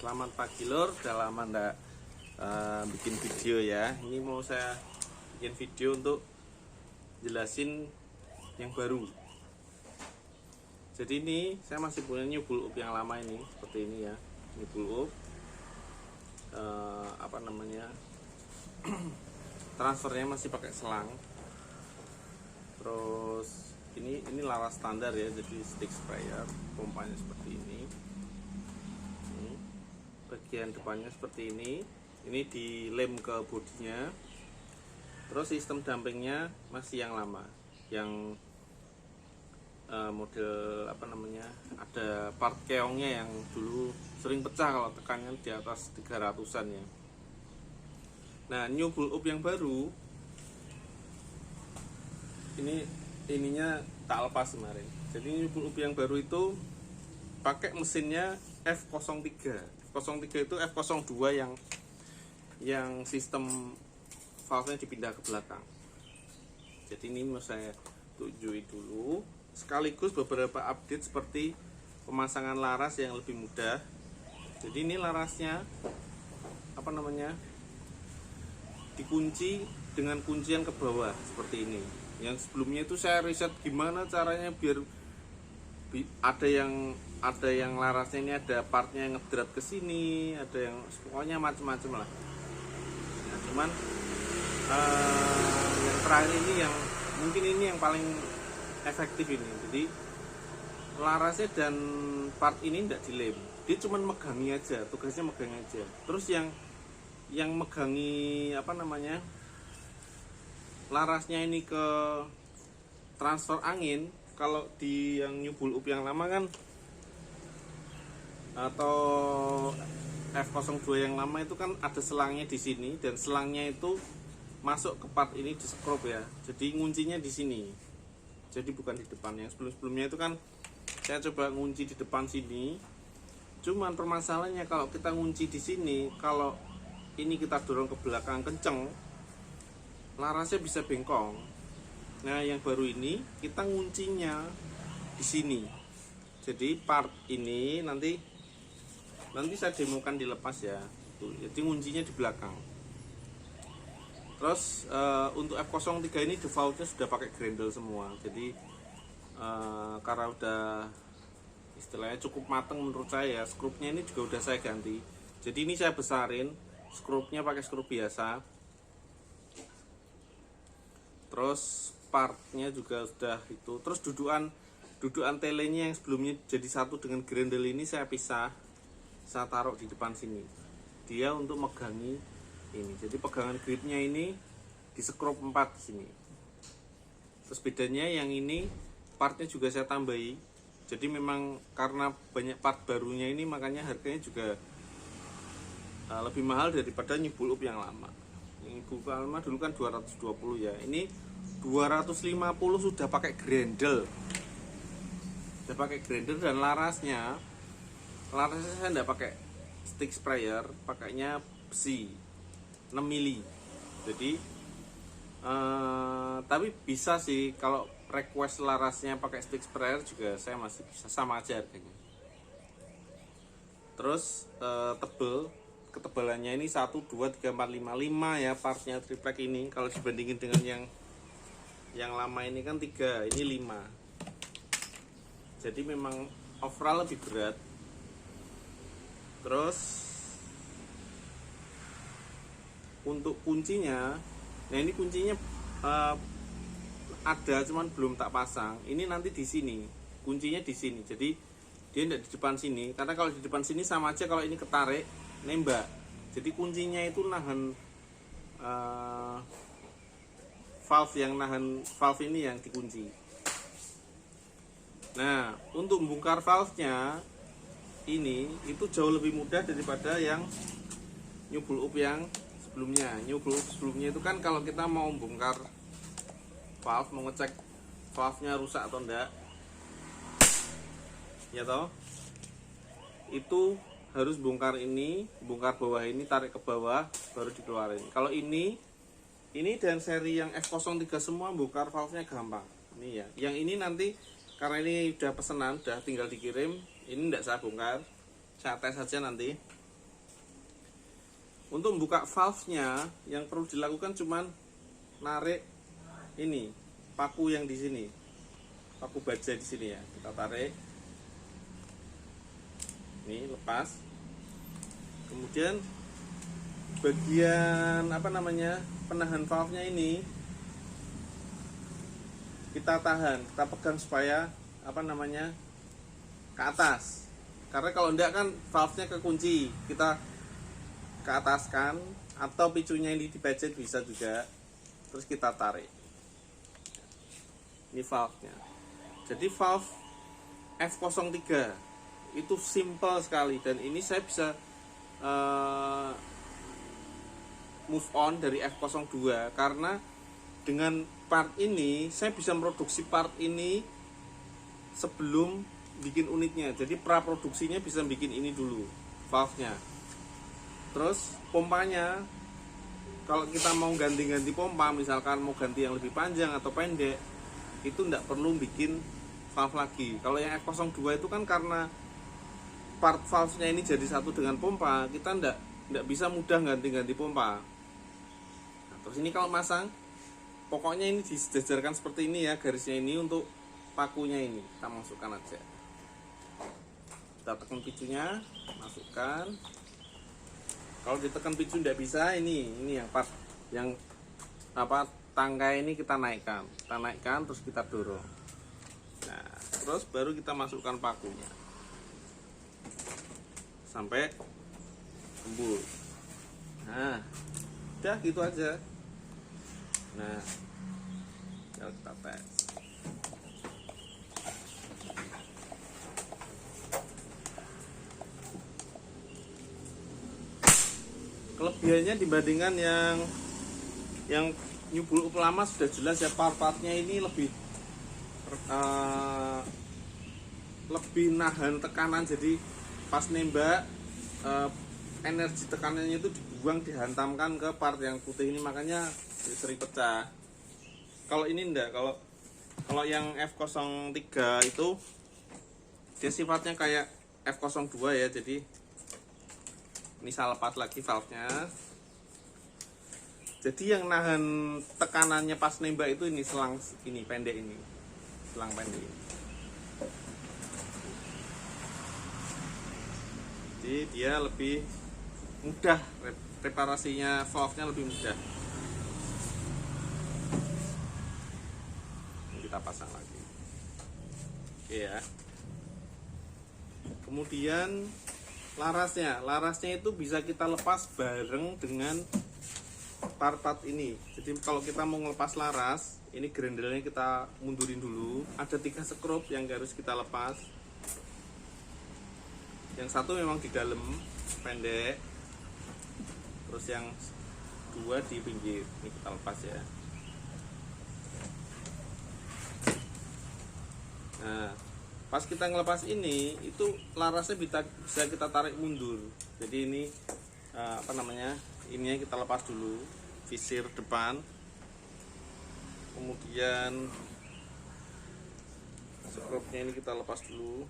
Selamat pagi lur, udah lama ndak bikin video ya. Ini mau saya bikin video untuk jelasin yang baru. Jadi ini saya masih punya new bull up yang lama ini, seperti ini ya, new bull up. Transfernya masih pakai selang. Terus ini laras standar ya, jadi stick sprayer, pompanya seperti ini. Bagian depannya seperti ini dilem ke bodinya. Terus sistem dampingnya masih yang lama, yang model ada part keongnya yang dulu sering pecah kalau tekannya di atas 300-an ya. Nah, new bull up yang baru ininya tak lepas kemarin. Jadi new bull up yang baru itu pakai mesinnya F03. F03 itu F02 yang sistem valve-nya dipindah ke belakang. Jadi ini mau saya tunjukin dulu sekaligus beberapa update seperti pemasangan laras yang lebih mudah. Jadi ini larasnya dikunci dengan kuncian ke bawah seperti ini. Yang sebelumnya itu saya riset gimana caranya biar ada yang larasnya ini ada partnya yang ngedrat ke sini, ada yang pokoknya macam-macam lah. Nah, cuman yang terakhir ini yang mungkin ini yang paling efektif ini. Jadi larasnya dan part ini tidak dilem, dia cuma megangi aja, tugasnya megangi aja. Terus yang megangi larasnya ini ke transfer angin. Kalau di yang new bull up yang lama kan, atau F02 yang lama itu kan ada selangnya di sini, dan selangnya itu masuk ke part ini di skrup ya. Jadi nguncinya di sini. Jadi bukan di depan. Yang sebelumnya itu kan saya coba ngunci di depan sini. Cuman permasalahannya kalau kita ngunci di sini, kalau ini kita dorong ke belakang kenceng, larasnya bisa bengkong. Nah, yang baru ini kita nguncinya di sini. Jadi part ini nanti saya demokan dilepas ya. Tuh, jadi nguncinya di belakang. Terus untuk F03 ini defaultnya sudah pakai grendel semua. Jadi karena udah istilahnya cukup mateng menurut saya, skrupnya ini juga udah saya ganti. Jadi ini saya besarin, skrupnya pakai skrup biasa. Terus partnya juga sudah itu. Terus dudukan telenya yang sebelumnya jadi satu dengan grendel ini saya pisah, saya taruh di depan sini. Dia untuk megangi ini. Jadi pegangan gripnya ini di skrup 4 di sini. Terus bedanya yang ini partnya juga saya tambahi. Jadi memang karena banyak part barunya ini makanya harganya juga lebih mahal daripada new bull up yang lama. Yang bull up lama dulu kan 220 ya. Ini 250 sudah pakai grendel. Sudah pakai grendel dan larasnya saya tidak pakai stick sprayer, pakainya besi 6 mili. Jadi tapi bisa sih kalau request larasnya pakai stick sprayer juga saya masih bisa, sama aja harganya. Terus ketebalannya ini 1, 2, 3, 4, 5 ya partnya triplek ini. Kalau dibandingin dengan yang lama ini kan 3, ini 5. Jadi memang overall lebih berat. Terus untuk kuncinya, nah ini kuncinya ada cuman belum tak pasang. Ini nanti di sini, kuncinya di sini. Jadi dia tidak di depan sini, karena kalau di depan sini sama aja kalau ini ketarik nembak. Jadi kuncinya itu nahan valve ini yang dikunci. Nah, untuk membongkar valve-nya ini itu jauh lebih mudah daripada yang new bull up yang sebelumnya. New bull up sebelumnya itu kan kalau kita mau membongkar valve, mau ngecek valve-nya rusak atau enggak, ya toh, itu harus bongkar bongkar bawah ini, tarik ke bawah, baru dikeluarin. Kalau ini dan seri yang F03 semua bongkar valve-nya gampang. Ini ya. Yang ini nanti karena ini udah pesanan, udah tinggal dikirim, ini enggak saya bongkar. Saya tes saja nanti. Untuk membuka valve-nya yang perlu dilakukan cuman narik ini paku yang di sini, paku baja di sini ya, kita tarik, ini lepas. Kemudian bagian penahan valve-nya ini kita tahan, kita pegang supaya ke atas. Karena kalau enggak kan valve-nya kekunci, kita ke atas kan, atau picunya ini dibajak bisa juga. Terus kita tarik. Ini valve-nya. Jadi valve F03 itu simple sekali, dan ini saya bisa move on dari F02 karena dengan part ini saya bisa memproduksi part ini sebelum bikin unitnya. Jadi praproduksinya bisa bikin ini dulu, valve-nya. Terus pompanya, kalau kita mau ganti-ganti pompa, misalkan mau ganti yang lebih panjang atau pendek, itu tidak perlu bikin valve lagi. Kalau yang F02 itu kan karena part valve-nya ini jadi satu dengan pompa, kita tidak bisa mudah ganti-ganti pompa. Nah, terus ini kalau masang, pokoknya ini disejajarkan seperti ini ya, garisnya ini untuk pakunya ini kita masukkan aja. Kita tekan picunya, masukkan. Kalau ditekan picu tidak bisa, ini yang part yang tangkai ini kita naikkan, terus kita dorong. Nah, terus baru kita masukkan pakunya sampai tembus. Nah, udah gitu aja. Nah, kita tes. Kelebihannya dibandingkan yang new build lama sudah jelas ya, part-partnya ini lebih nahan tekanan. Jadi pas nembak energi tekanannya itu dibuang, dihantamkan ke part yang putih ini, makanya sering pecah. Kalau ini enggak, kalau yang F03 itu dia sifatnya kayak F02 ya. Jadi ini saya lepas lagi valve-nya. Jadi yang nahan tekanannya pas nembak itu ini selang ini pendek ini. Selang pendek ini. Jadi dia lebih mudah, reparasinya valve-nya lebih mudah. Ini kita pasang lagi. Oke ya. Kemudian larasnya itu bisa kita lepas bareng dengan part-part ini. Jadi kalau kita mau ngelepas laras, ini grendelnya kita mundurin dulu. Ada 3 skrup yang harus kita lepas. Yang satu memang di dalam pendek, terus yang 2 di pinggir. Ini kita lepas ya. Nah, pas kita ngelepas ini, itu larasnya bisa kita tarik mundur. Jadi ini ininya kita lepas dulu, visir depan, kemudian skrupnya ini kita lepas dulu,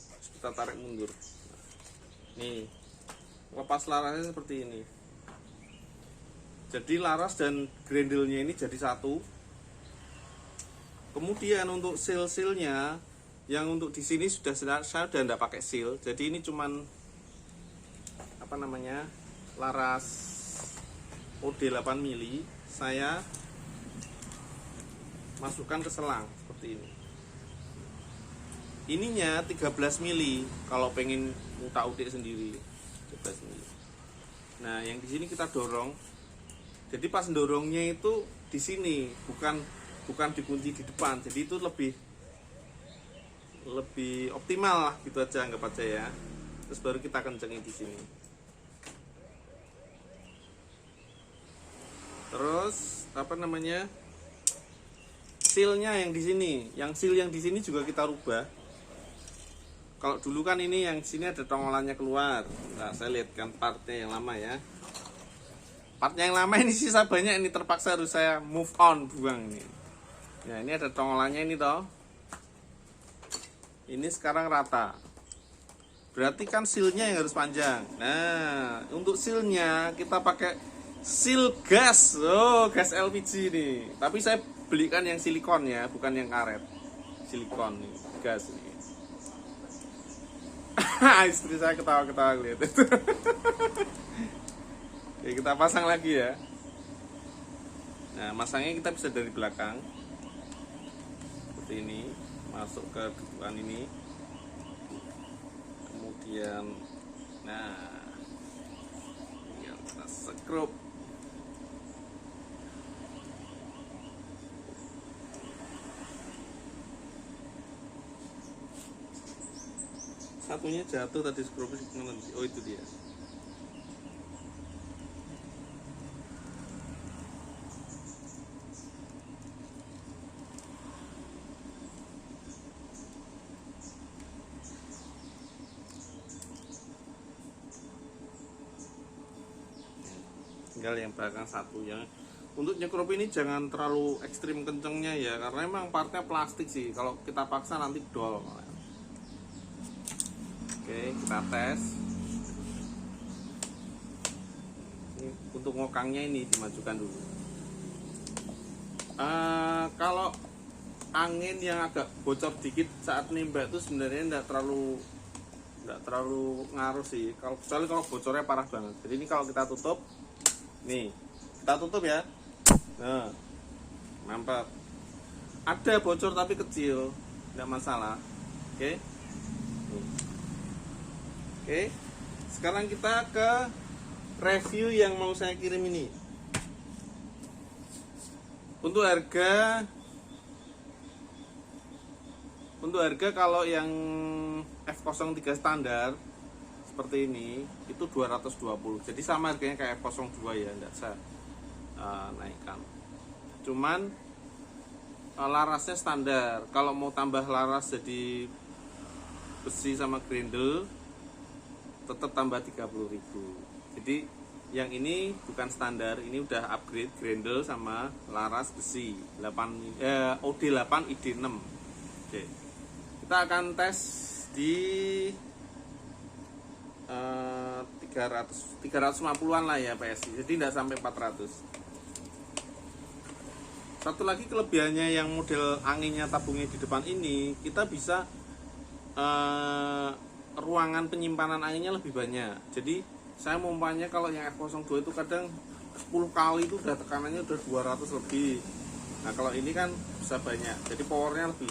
terus kita tarik mundur. Nih, lepas larasnya seperti ini. Jadi laras dan grendelnya ini jadi satu. Kemudian untuk seal-sealnya, yang untuk di sini saya sudah tidak pakai seal. Jadi ini cuman laras OD 8 mili, saya masukkan ke selang seperti ini. Ininya 13 mili kalau pengen utak-utik sendiri, 13 mili. Nah, yang di sini kita dorong. Jadi pas dorongnya itu di sini, bukan dikunci di depan. Jadi itu lebih optimal lah, gitu aja, anggap aja ya. Terus baru kita kencengin di sini. Terus sealnya yang di sini, seal yang di sini juga kita rubah. Kalau dulu kan ini yang sini ada tongolannya keluar. Nah, saya lihatkan partnya yang lama ya. Partnya yang lama ini sisa banyak, ini terpaksa harus saya move on, buang ini. Nah, ini ada tongolannya ini toh. Ini sekarang rata. berarti kan sealnya yang harus panjang. Nah, untuk sealnya kita pakai seal gas. Oh, gas LPG nih. Tapi saya belikan yang silikon ya, bukan yang karet. Silikon nih, gas nih. Istri saya ketawa-ketawa lihat itu. Oke, kita pasang lagi ya. Nah, masangnya kita bisa dari belakang. Seperti ini, masuk ke dudukan ini. Kemudian tinggal kita sekrup. Satunya jatuh tadi skrupnya. Oh, itu dia. Tinggal yang belakang satu ya. Untuk nyekrup ini jangan terlalu ekstrim kencengnya ya, karena emang partnya plastik sih. Kalau kita paksa nanti dol. Oke, kita tes. Ini untuk ngokangnya ini dimajukan dulu. Kalau angin yang agak bocor dikit saat nembak itu sebenarnya enggak terlalu ngaruh sih. Kecuali kalau bocornya parah banget. Jadi ini kalau kita tutup, nih kita tutup ya. Nah, mantap. Ada bocor tapi kecil, enggak masalah. Oke. Oke, sekarang kita ke review yang mau saya kirim ini. Untuk harga kalau yang F03 standar seperti ini itu 220. Jadi sama harganya kayak F02 ya, enggak saya naikkan. Cuman larasnya standar. Kalau mau tambah laras jadi besi sama grendel tetap tambah 30.000. Jadi yang ini bukan standar, ini udah upgrade grendel sama laras besi OD8 ID6. Oke. Kita akan tes di 350-an lah ya PSI. Jadi tidak sampai 400. Satu lagi kelebihannya yang model anginnya tabungnya di depan ini, kita bisa ruangan penyimpanan anginnya lebih banyak. Jadi saya umpamanya kalau yang F02 itu kadang 10 kali itu udah tekanannya udah 200 lebih. Nah, kalau ini kan bisa banyak. Jadi powernya lebih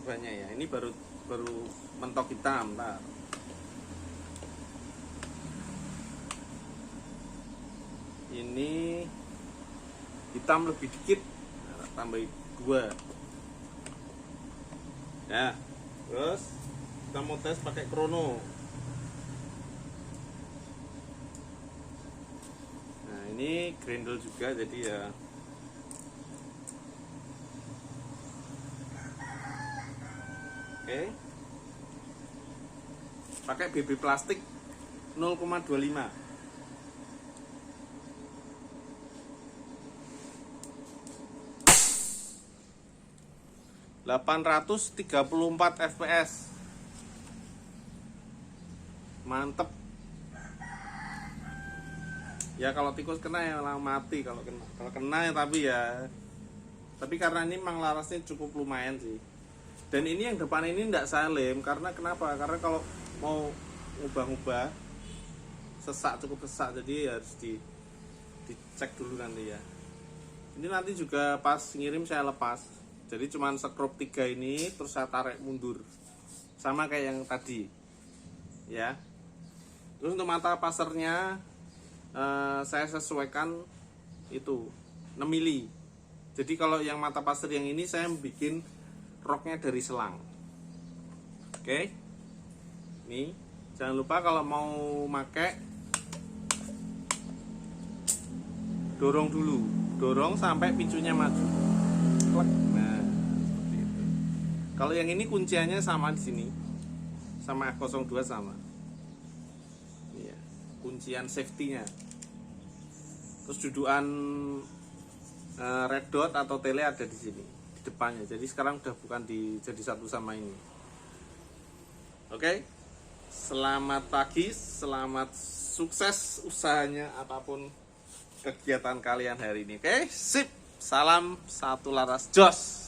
banyak ya. Ini baru mentok hitam. Bentar. Ini hitam lebih dikit. Nah, tambah 2. Ya. Terus kita mau tes pakai krono. Nah, ini grendel juga jadi ya. Oke. Pakai BB plastik 0,25. ...834 fps. Mantep. Ya kalau tikus kena ya langsung mati kalau kena ya, tapi karena ini memang larasnya cukup lumayan sih. Dan ini yang depan ini enggak saya lem karena kenapa? Karena kalau mau ngubah-ngubah cukup sesak, jadi harus dicek dulu nanti ya. Ini nanti juga pas ngirim saya lepas. Jadi cuman sekrup 3 ini terus saya tarik mundur. Sama kayak yang tadi. Ya. Terus untuk mata passernya saya sesuaikan itu 6 mili. Jadi kalau yang mata passer yang ini saya bikin roknya dari selang. Oke. Nih, jangan lupa kalau mau pakai dorong dulu. Dorong sampai pincunya maju. Klek. Nah, seperti itu. Kalau yang ini kunciannya sama di sini. Sama F02 sama. Iya, kuncian safety-nya. Terus dudukan red dot atau tele ada di sini, di depannya. Jadi sekarang udah bukan jadi satu sama ini. Oke, selamat pagi, selamat sukses usahanya apapun kegiatan kalian hari ini. Oke, sip, salam satu laras jos.